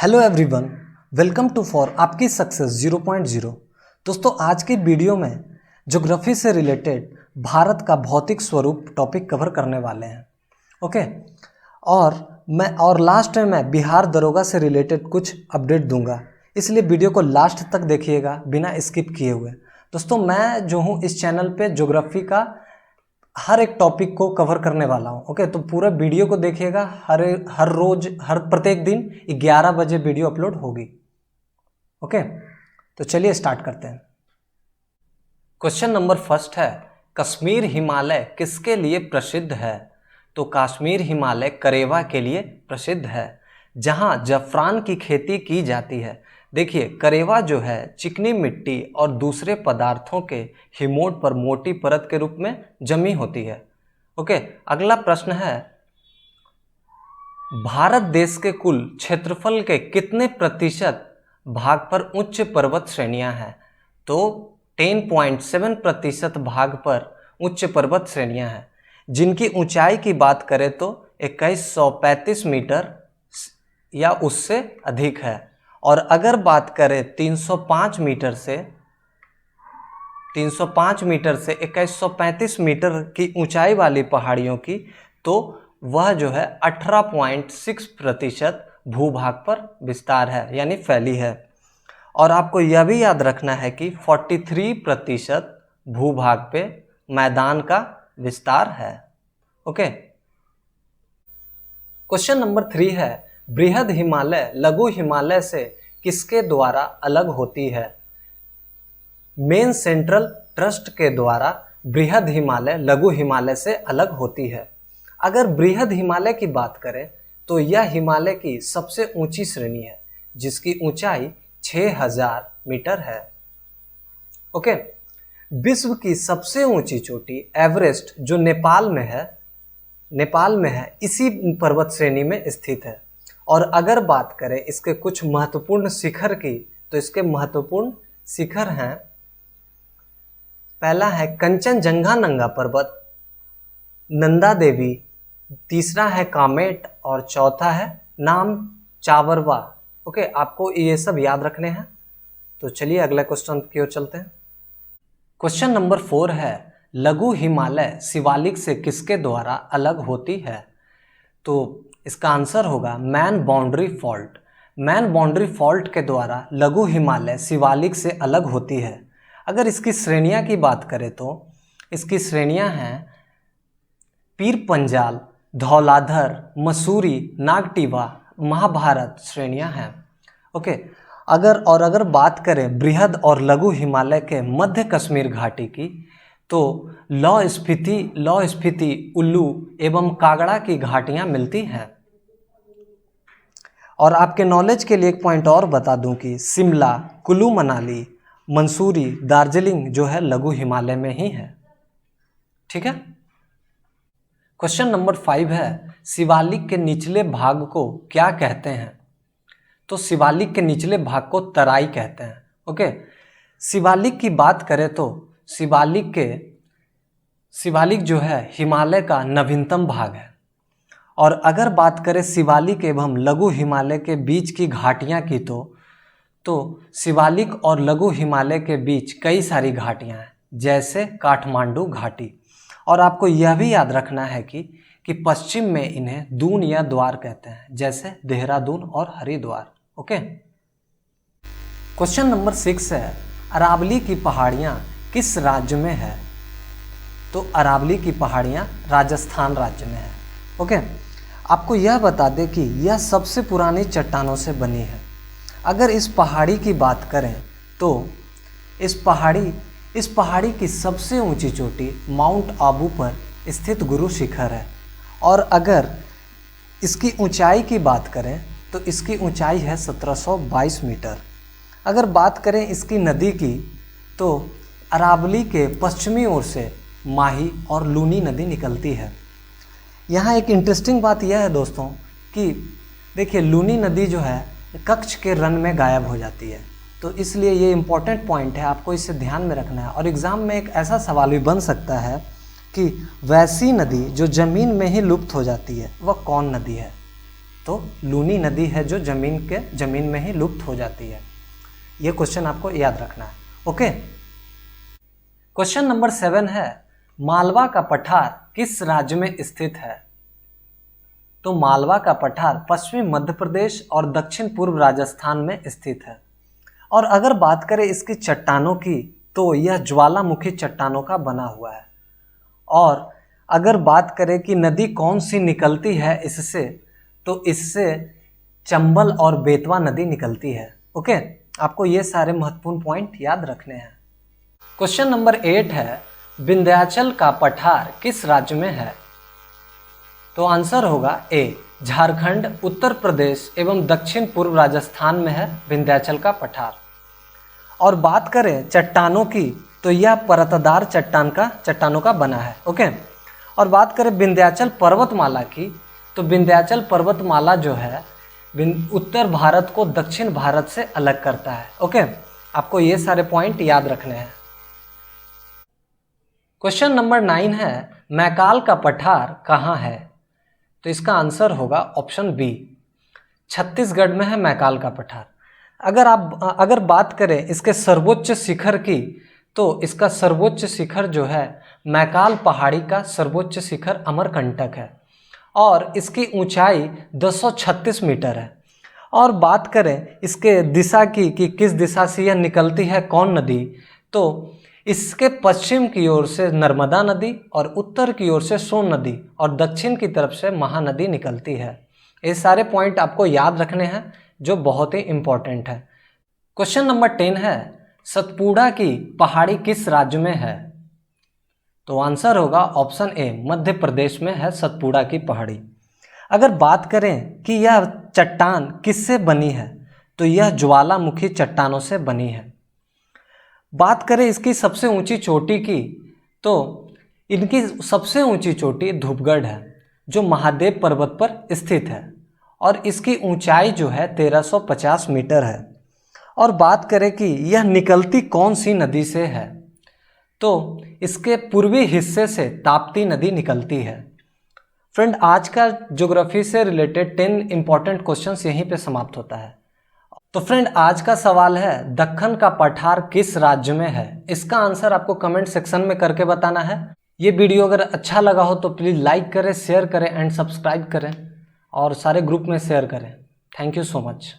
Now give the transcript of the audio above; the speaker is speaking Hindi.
Hello everyone, welcome to for आपकी सक्सेस 0.0। दोस्तों, आज की वीडियो में ज्योग्राफी से रिलेटेड भारत का भौतिक स्वरूप टॉपिक कवर करने वाले हैं। ओके, और लास्ट में मैं बिहार दरोगा से रिलेटेड कुछ अपडेट दूंगा, इसलिए वीडियो को लास्ट तक देखिएगा बिना स्किप किए हुए। दोस्तों, मैं जो हूँ इस चैनल पे ज्योग्राफी का हर एक टॉपिक को कवर करने वाला हूँ। ओके, तो पूरा वीडियो को देखिएगा। हर रोज प्रत्येक दिन 11 बजे वीडियो अपलोड होगी। ओके, तो चलिए स्टार्ट करते हैं। क्वेश्चन नंबर फर्स्ट है, कश्मीर हिमालय किसके लिए प्रसिद्ध है? तो कश्मीर हिमालय करेवा के लिए प्रसिद्ध है, जहाँ जफरान की खेती की जाती है। देखिए, करेवा जो है चिकनी मिट्टी और दूसरे पदार्थों के हिमोट पर मोटी परत के रूप में जमी होती है। ओके, अगला प्रश्न है, भारत देश के कुल क्षेत्रफल के कितने प्रतिशत भाग पर उच्च पर्वत श्रेणियां हैं? तो 10.7% भाग पर उच्च पर्वत श्रेणियां हैं, जिनकी ऊंचाई की बात करें तो 2135 मीटर या उससे अधिक है। और अगर बात करें 305 मीटर से 2135 मीटर की ऊंचाई वाली पहाड़ियों की, तो वह जो है 18.6% भूभाग पर विस्तार है, यानी फैली है। और आपको यह भी याद रखना है कि 43% भूभाग पे मैदान का विस्तार है। ओके, क्वेश्चन नंबर 3 है, बृहद हिमालय लघु हिमालय से किसके द्वारा अलग होती है? मेन सेंट्रल ट्रस्ट के द्वारा बृहद हिमालय लघु हिमालय से अलग होती है। अगर बृहद हिमालय की बात करें तो यह हिमालय की सबसे ऊंची श्रेणी है, जिसकी ऊंचाई 6000 मीटर है। ओके, विश्व की सबसे ऊंची चोटी एवरेस्ट जो नेपाल में है, इसी पर्वत श्रेणी में स्थित है। और अगर बात करें इसके कुछ महत्वपूर्ण शिखर की, तो इसके महत्वपूर्ण शिखर हैं, पहला है कंचनजंगा नंगा पर्वत, नंदा देवी, तीसरा है कामेट और चौथा है नाम चावरवा। ओके, आपको ये सब याद रखने हैं। तो चलिए अगले क्वेश्चन की ओर चलते हैं। क्वेश्चन नंबर 4 है, लघु हिमालय शिवालिक से किसके द्वारा अलग होती है? तो इसका आंसर होगा man boundary fault. Man boundary fault के द्वारा लघु हिमालय शिवालिक से अलग होती है। अगर इसकी श्रेणियां की बात करें तो इसकी श्रेणियां हैं पीर पंजाल, धौलाधर, मसूरी, नागटिवा, महाभारत श्रेणियां हैं। ओके, अगर बात करें बृहद और लघु हिमालय के मध्य कश्मीर घाटी की, तो लाहौल स्पीति, उल्लू एवं कागड़ा की घाटियां मिलती हैं। और आपके नॉलेज के लिए एक पॉइंट और बता दूं कि शिमला, कुल्लू मनाली, मंसूरी, दार्जिलिंग जो है लघु हिमालय में ही है। ठीक है। क्वेश्चन नंबर 5 है, शिवालिक के निचले भाग को क्या कहते हैं? तो शिवालिक के निचले भाग को तराई कहते हैं। ओके, शिवालिक की बात करें तो शिवालिक जो है हिमालय का नवीनतम भाग है। और अगर बात करें शिवालिक एवं लघु हिमालय के बीच की घाटियां की, तो शिवालिक और लघु हिमालय के बीच कई सारी घाटियां हैं, जैसे काठमांडू घाटी। और आपको यह भी याद रखना है कि पश्चिम में इन्हें दून या द्वार कहते हैं, जैसे देहरादून और हरिद्वार। ओके, क्वेश्चन नंबर 6 है, अरावली की पहाड़ियाँ किस राज्य में है? तो अरावली की पहाड़ियाँ राजस्थान राज्य में है। ओके, आपको यह बता दें कि यह सबसे पुरानी चट्टानों से बनी है। अगर इस पहाड़ी की बात करें तो इस पहाड़ी की सबसे ऊंची चोटी माउंट आबू पर स्थित गुरु शिखर है। और अगर इसकी ऊंचाई की बात करें तो इसकी ऊंचाई है 1722 मीटर। अगर बात करें इसकी नदी की, तो अरावली के पश्चिमी ओर से माही और लूनी नदी निकलती है। यहाँ एक इंटरेस्टिंग बात यह है दोस्तों कि देखिए, लूनी नदी जो है कच्छ के रण में गायब हो जाती है, तो इसलिए ये इम्पॉर्टेंट पॉइंट है, आपको इसे ध्यान में रखना है। और एग्ज़ाम में एक ऐसा सवाल भी बन सकता है कि वैसी नदी जो ज़मीन में ही लुप्त हो जाती है, वह कौन नदी है? तो लूनी नदी है जो जमीन में ही लुप्त हो जाती है। ये क्वेश्चन आपको याद रखना है। ओके, क्वेश्चन नंबर 7 है, मालवा का पठार किस राज्य में स्थित है? तो मालवा का पठार पश्चिमी मध्य प्रदेश और दक्षिण पूर्व राजस्थान में स्थित है। और अगर बात करें इसकी चट्टानों की, तो यह ज्वालामुखी चट्टानों का बना हुआ है। और अगर बात करें कि नदी कौन सी निकलती है इससे, तो इससे चंबल और बेतवा नदी निकलती है। ओके, आपको ये सारे महत्वपूर्ण पॉइंट याद रखने हैं। क्वेश्चन नंबर 8 है, विंध्याचल का पठार किस राज्य में है? तो आंसर होगा ए, झारखंड, उत्तर प्रदेश एवं दक्षिण पूर्व राजस्थान में है विंध्याचल का पठार। और बात करें चट्टानों की, तो यह परतदार चट्टानों का बना है। ओके, और बात करें विंध्याचल पर्वतमाला की, तो विंध्याचल पर्वतमाला जो है उत्तर भारत को दक्षिण भारत से अलग करता है। ओके, आपको ये सारे पॉइंट याद रखने हैं। क्वेश्चन नंबर 9 है, मैकाल का पठार कहाँ है? तो इसका आंसर होगा ऑप्शन बी, छत्तीसगढ़ में है मैकाल का पठार। अगर बात करें इसके सर्वोच्च शिखर की, तो इसका सर्वोच्च शिखर जो है मैकाल पहाड़ी का सर्वोच्च शिखर अमरकंटक है और इसकी ऊंचाई 236 मीटर है। और बात करें इसके दिशा की कि किस दिशा से यह निकलती है कौन नदी, तो इसके पश्चिम की ओर से नर्मदा नदी और उत्तर की ओर से सोन नदी और दक्षिण की तरफ से महानदी निकलती है। ये सारे पॉइंट आपको याद रखने हैं जो बहुत ही इम्पोर्टेंट है। क्वेश्चन नंबर 10 है, सतपुड़ा की पहाड़ी किस राज्य में है? तो आंसर होगा ऑप्शन ए, मध्य प्रदेश में है सतपुड़ा की पहाड़ी। अगर बात करें कि यह चट्टान किससे बनी है, तो यह ज्वालामुखी चट्टानों से बनी है। बात करें इसकी सबसे ऊंची चोटी की, तो इनकी सबसे ऊंची चोटी धूपगढ़ है जो महादेव पर्वत पर स्थित है और इसकी ऊंचाई जो है 1350 मीटर है। और बात करें कि यह निकलती कौन सी नदी से है, तो इसके पूर्वी हिस्से से ताप्ती नदी निकलती है। फ्रेंड, आज का ज्योग्राफी से रिलेटेड 10 इंपॉर्टेंट क्वेश्चंस यहीं पे समाप्त होता है। तो फ्रेंड, आज का सवाल है, दक्कन का पठार किस राज्य में है? इसका आंसर आपको कमेंट सेक्शन में करके बताना है। ये वीडियो अगर अच्छा लगा हो तो प्लीज़ लाइक करें, शेयर करें एंड सब्सक्राइब करें और सारे ग्रुप में शेयर करें। Thank you so much.